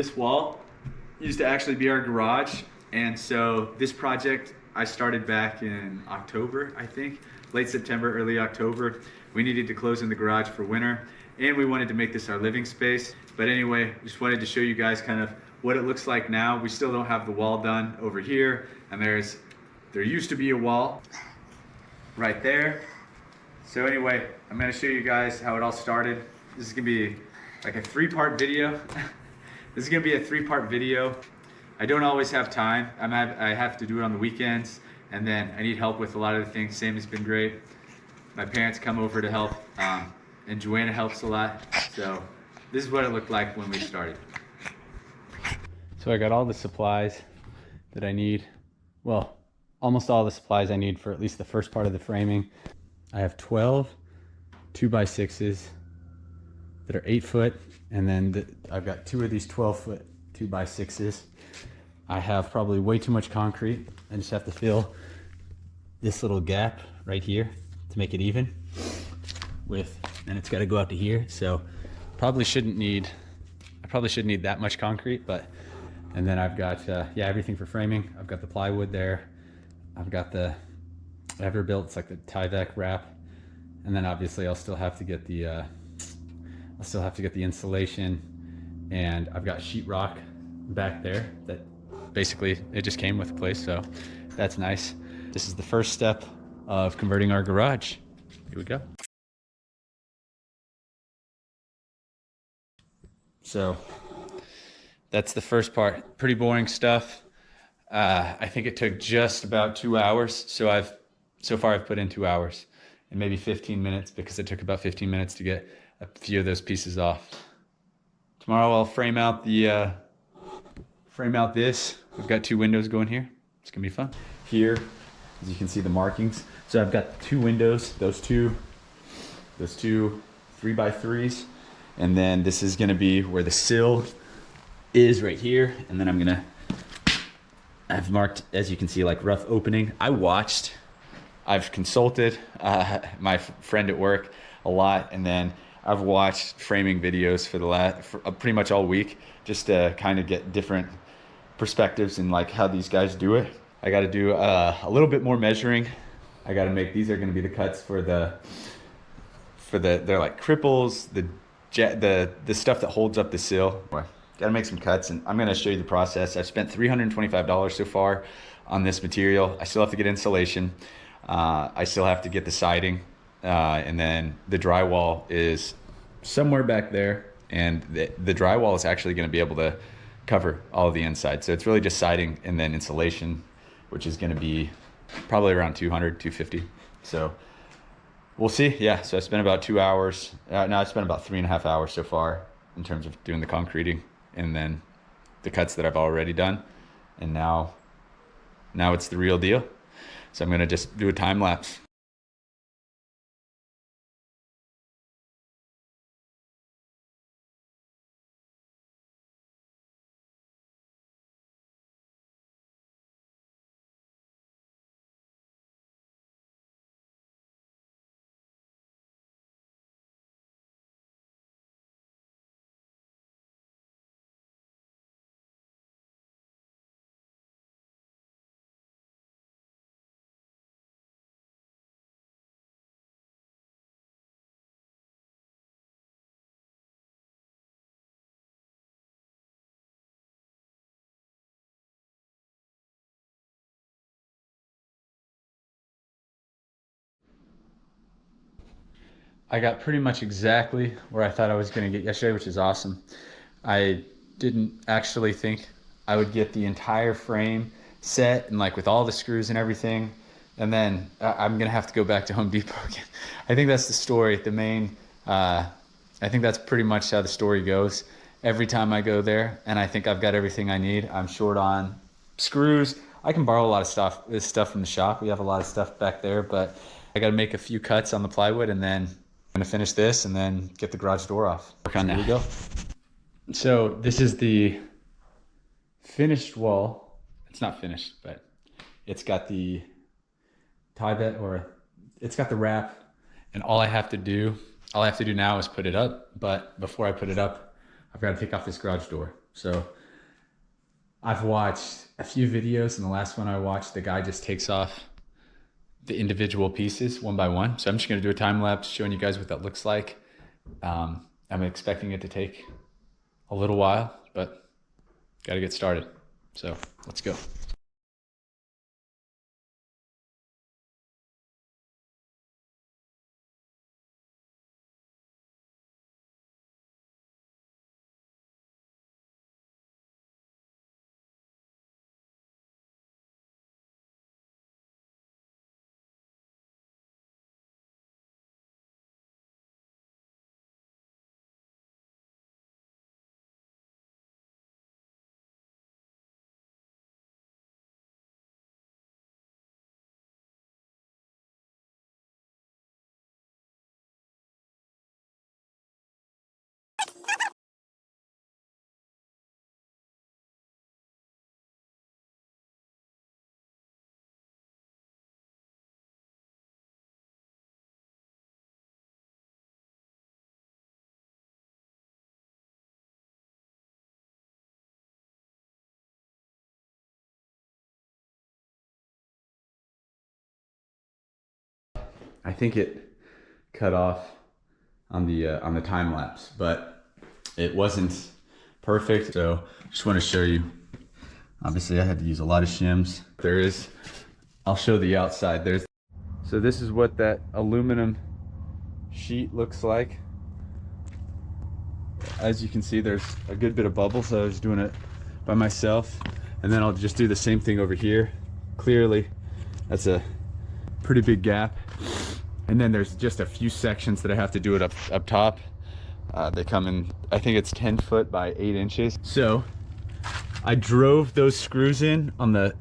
This wall used to actually be our garage, and so this project I started back in October, I think, late September, early October. We needed to close in the garage for winter, and we wanted to make this our living space. But anyway, just wanted to show you guys kind of what it looks like now. We still don't have the wall done over here, and there used to be a wall right there. So anyway, I'm gonna show you guys how it all started. This is gonna be like a three-part video. This is gonna be a three-part video. I don't always have time. I have to do it on the weekends, and then I need help with a lot of the things. Sammy's been great. My parents come over to help, and Joanna helps a lot. So this is what it looked like when we started. So I got all the supplies that I need. Well, almost all the supplies I need for at least the first part of the framing. I have 12 2x6s that are 8 foot, and then I've got 2 of these 12 foot 2x6s. I have probably way too much concrete. I just have to fill this little gap right here to make it even and it's got to go out to here. So I probably shouldn't need that much concrete, and then I've got everything for framing. I've got the plywood there. I've got the Everbuilt, it's like the Tyvek wrap, and then obviously I'll still have to get the insulation, and I've got sheetrock back there that basically it just came with the place, so that's nice. This is the first step of converting our garage. Here we go. So that's the first part. Pretty boring stuff. I think it took just about 2 hours. So far I've put in 2 hours and maybe 15 minutes, because it took about 15 minutes to get a few of those pieces off. Tomorrow I'll frame out this. We've got 2 windows going here. It's gonna be fun. Here, as you can see the markings. So I've got 2 windows, those two 3x3s. And then this is gonna be where the sill is right here. And then I've marked, as you can see, like rough opening. I've consulted my friend at work a lot, and then I've watched framing videos for pretty much all week, just to kind of get different perspectives and like how these guys do it. I got to do a little bit more measuring. I got to make, these are going to be the cuts for they're like cripples, the stuff that holds up the sill. Got to make some cuts, and I'm going to show you the process. I've spent $325 so far on this material. I still have to get insulation. I still have to get the siding, and then the drywall is somewhere back there, and the drywall is actually going to be able to cover all of the inside. So it's really just siding and then insulation, which is going to be probably around 200, 250. So we'll see. Yeah, so I spent about 2 hours. I spent about 3.5 hours so far in terms of doing the concreting, and then the cuts that I've already done. And now it's the real deal. So I'm gonna just do a time lapse. I got pretty much exactly where I thought I was gonna get yesterday, which is awesome. I didn't actually think I would get the entire frame set and like with all the screws and everything. And then I'm gonna have to go back to Home Depot again. I think that's the story. I think that's pretty much how the story goes. Every time I go there and I think I've got everything I need, I'm short on screws. I can borrow a lot of this stuff from the shop. We have a lot of stuff back there, but I gotta make a few cuts on the plywood, and then I'm gonna finish this and then get the garage door off. Work on that. Here we go. So this is the finished wall. It's not finished, but it's got the it's got the wrap, and all I have to do now is put it up. But before I put it up, I've got to take off this garage door. So I've watched a few videos, and the last one I watched, the guy just takes off the individual pieces one by one. So I'm just gonna do a time lapse showing you guys what that looks like. I'm expecting it to take a little while, but gotta get started. So let's go. I think it cut off on the time lapse, but it wasn't perfect. So just want to show you. Obviously, I had to use a lot of shims. I'll show the outside. So this is what that aluminum sheet looks like. As you can see, there's a good bit of bubbles. So I was doing it by myself, and then I'll just do the same thing over here. Clearly, that's a pretty big gap. And then there's just a few sections that I have to do it up top. They come in, I think it's 10 foot by 8 inches. So I drove those screws in on the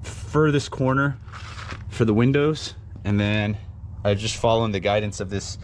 furthest corner for the windows. And then I just followed the guidance of this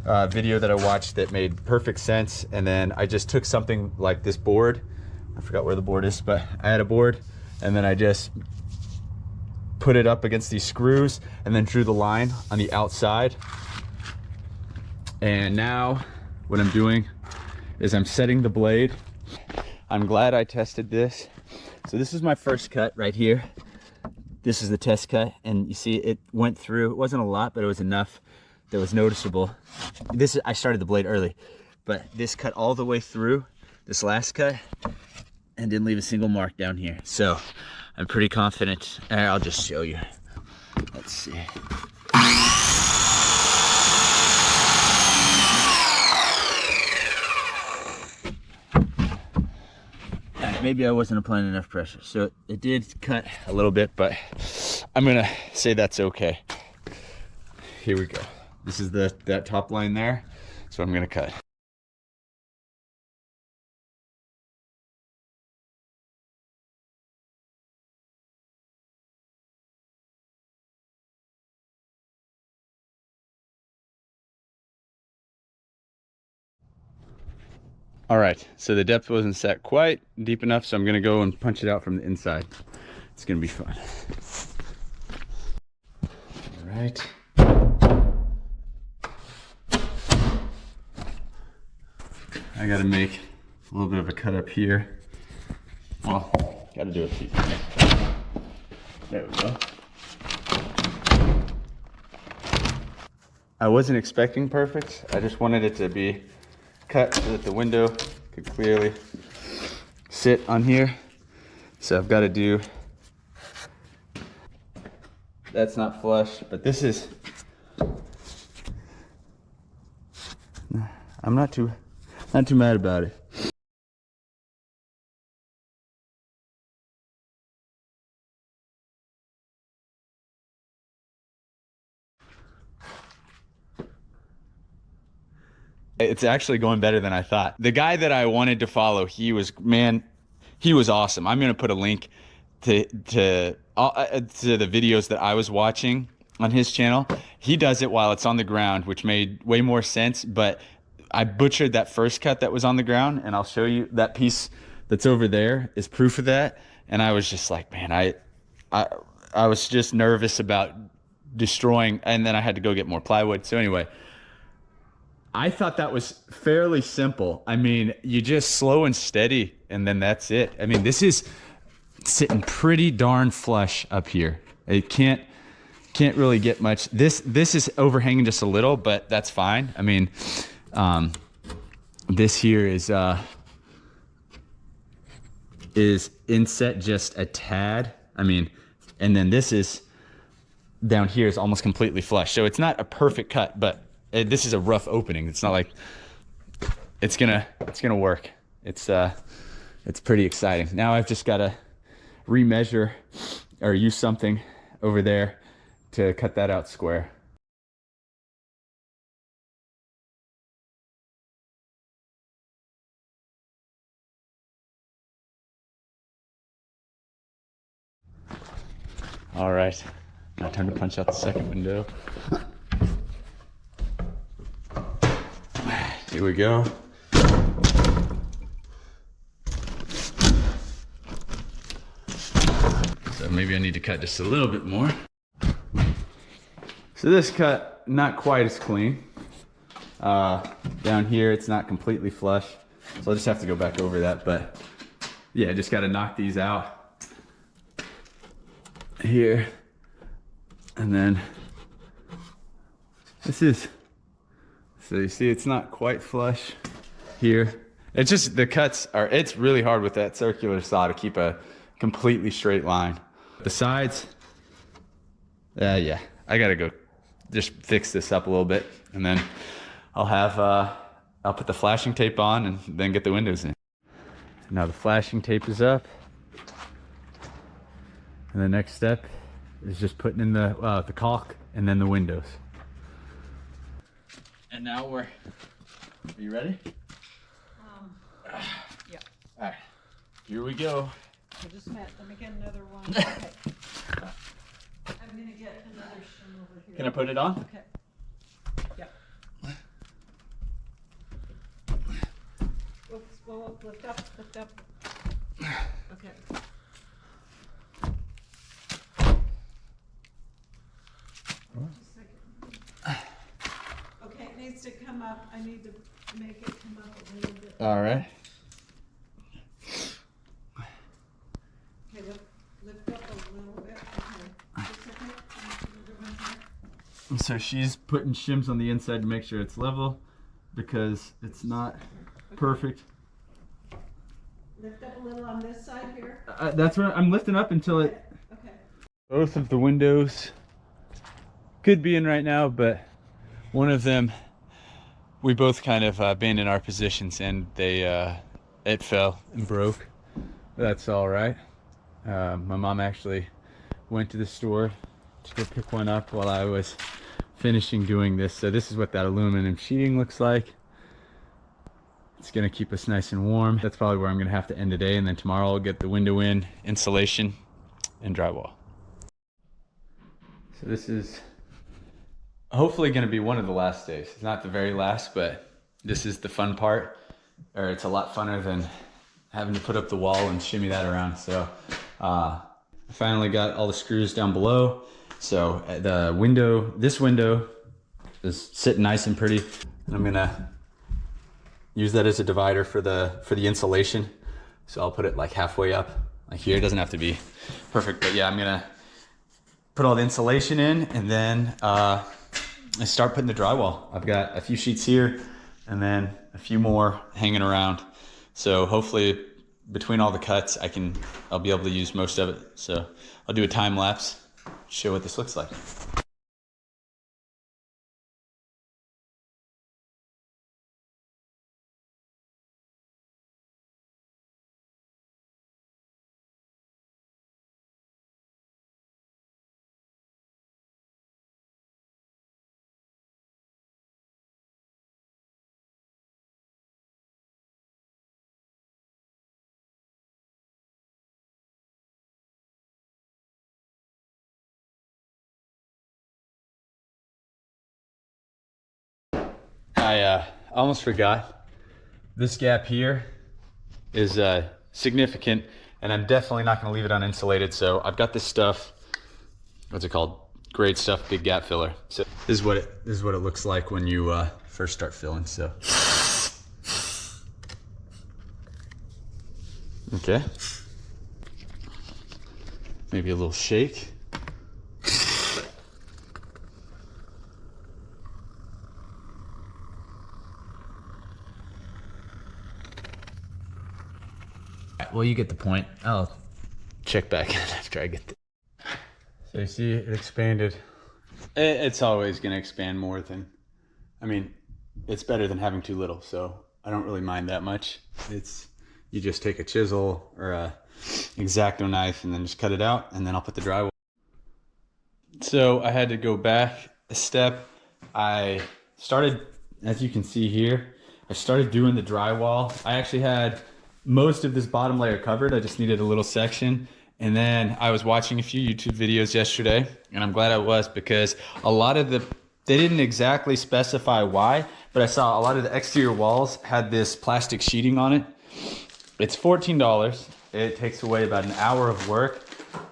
video that I watched that made perfect sense. And then I just took something like this board. I forgot where the board is, but I had a board, and then I just put it up against these screws and then drew the line on the outside. And now what I'm doing is I'm setting the blade. I'm glad I tested this. So this is my first cut right here. This is the test cut, and you see it went through. It wasn't a lot, but it was enough that was noticeable. I started the blade early, but this cut all the way through, this last cut, and didn't leave a single mark down here. So I'm pretty confident. I'll just show you. Let's see. Maybe I wasn't applying enough pressure. So it did cut a little bit, but I'm gonna say that's okay. Here we go. This is that top line there. So I'm gonna cut. All right, so the depth wasn't set quite deep enough, so I'm gonna go and punch it out from the inside. It's gonna be fun. All right. I gotta make a little bit of a cut up here. Well, gotta do it. There we go. I wasn't expecting perfect. I just wanted it to be cut so that the window could clearly sit on here. So I've got to do, that's not flush, but this is, I'm not too mad about it. It's actually going better than I thought. The guy that I wanted to follow, he was awesome. I'm gonna put a link to the videos that I was watching on his channel. He does it while it's on the ground, which made way more sense, but I butchered that first cut that was on the ground, and I'll show you that piece that's over there is proof of that. And I was just like, man, I was just nervous about destroying, and then I had to go get more plywood. So anyway, I thought that was fairly simple. I mean, you just slow and steady, and then that's it. I mean, this is sitting pretty darn flush up here. It can't really get much. This is overhanging just a little, but that's fine. I mean, this here is inset just a tad. I mean, and then this is down here is almost completely flush. So it's not a perfect cut, but this is a rough opening. It's not like it's gonna work. It's pretty exciting. Now I've just got to remeasure or use something over there to cut that out square. All right, now time to punch out the second window. Here we go. So maybe I need to cut just a little bit more. So this cut, not quite as clean. Down here, it's not completely flush. So I'll just have to go back over that, but yeah, just gotta knock these out here. And then this is, so you see it's not quite flush here. It's just, the cuts are, it's really hard with that circular saw to keep a completely straight line. The sides, yeah, I gotta go just fix this up a little bit, and then I'll have, I'll put the flashing tape on and then get the windows in. Now the flashing tape is up. And the next step is just putting in the caulk and then the windows. And now are you ready? Yeah. All right, here we go. Let me get another one. Okay. I'm gonna get another shim over here. Can I put it on? Okay. Yeah. Oops, whoa, lift up. Okay. Just a second. Okay, it needs to come up. I need to make it come up a little bit. All right. Okay, lift up a little bit. Okay. Just a second. So she's putting shims on the inside to make sure it's level, because it's not perfect. Lift up a little on this side here. That's what I'm lifting up until it. Okay. Both of the windows could be in right now, but one of them, we both kind of abandoned our positions, and it fell and broke. That's all right. My mom actually went to the store to go pick one up while I was finishing doing this. So this is what that aluminum sheeting looks like. It's gonna keep us nice and warm. That's probably where I'm gonna have to end today, and then tomorrow I'll get the window in, insulation, and drywall. So this is hopefully gonna be one of the last days. It's not the very last, but this is the fun part, or it's a lot funner than having to put up the wall and shimmy that around. So I finally got all the screws down below. So the window, this window is sitting nice and pretty. And I'm gonna use that as a divider for the insulation. So I'll put it like halfway up, like here. It doesn't have to be perfect, but yeah, I'm gonna put all the insulation in, and then I start putting the drywall. I've got a few sheets here and then a few more hanging around. So hopefully between all the cuts, I'll be able to use most of it. So I'll do a time lapse, show what this looks like. I almost forgot. This gap here is significant, and I'm definitely not going to leave it uninsulated. So I've got this stuff. What's it called? Great Stuff Big Gap Filler. So this is what it looks like when you first start filling, so. Okay. Maybe a little shake. Well, you get the point. I'll check back in after I get the. So you see it expanded. It's always going to expand more than, I mean, it's better than having too little, so I don't really mind that much. It's, you just take a chisel or a X-Acto knife and then just cut it out, and then I'll put the drywall. So I had to go back a step. I started, as you can see here, I started doing the drywall. I actually had most of this bottom layer covered. I just needed a little section. And then I was watching a few YouTube videos yesterday, and I'm glad I was, because a lot of they didn't exactly specify why, but I saw a lot of the exterior walls had this plastic sheeting on it. It's $14. It takes away about an hour of work,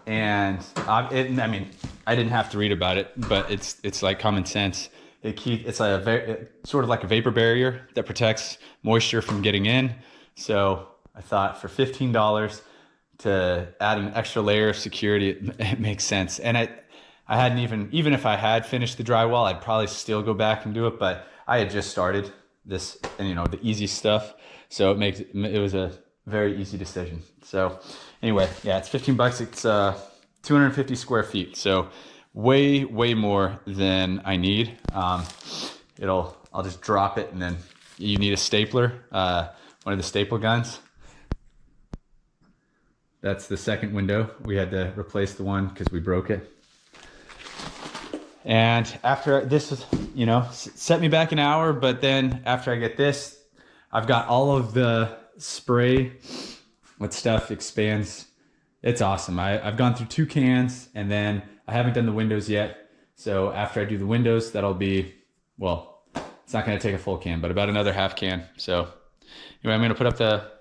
and I mean, I didn't have to read about it, but it's like common sense. It's like sort of like a vapor barrier that protects moisture from getting in. So I thought for $15 to add an extra layer of security, it makes sense. And I hadn't even if I had finished the drywall, I'd probably still go back and do it, but I had just started this, and you know, the easy stuff. So it was a very easy decision. So anyway, yeah, it's 15 bucks. It's 250 square feet. So way more than I need. I'll just drop it, and then you need a stapler, one of the staple guns. That's the second window. We had to replace the one because we broke it. And after this, you know, set me back an hour, but then after I get this, I've got all of the spray with stuff expands. It's awesome. I've gone through 2 cans, and then I haven't done the windows yet. So after I do the windows, that'll be, well, it's not gonna take a full can, but about another half can. So anyway, I'm gonna put up the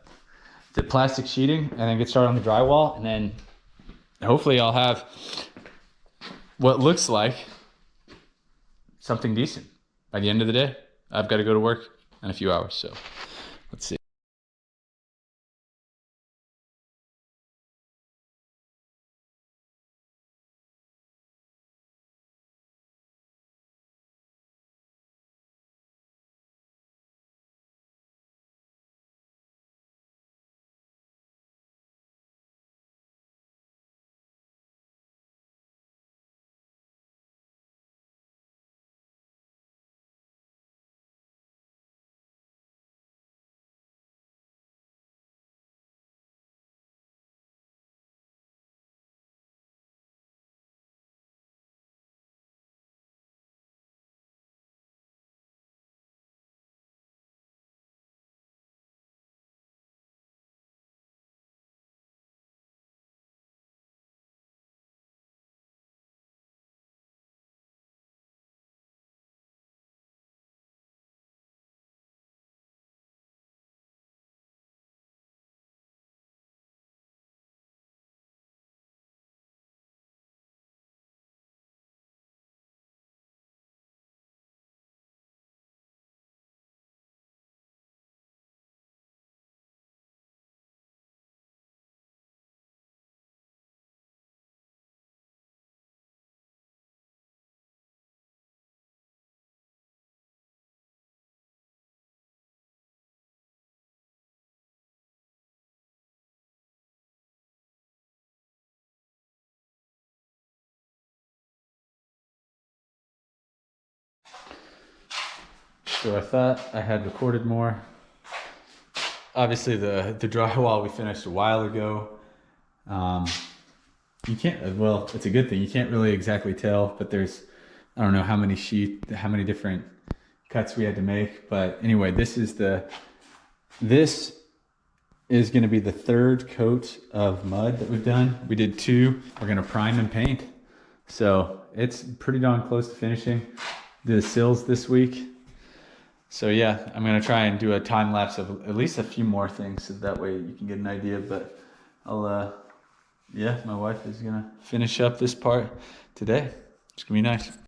plastic sheeting and then get started on the drywall, and then hopefully I'll have what looks like something decent by the end of the day. I've got to go to work in a few hours, so let's see. So I thought I had recorded more. Obviously the drywall we finished a while ago. You can't, well, it's a good thing. You can't really exactly tell, but there's, I don't know how many different cuts we had to make. But anyway, this is going to be the 3rd coat of mud that we've done. We did 2. We're going to prime and paint. So it's pretty darn close to finishing the sills this week. So yeah, I'm going to try and do a time lapse of at least a few more things, so that way you can get an idea. But yeah, my wife is going to finish up this part today. It's going to be nice.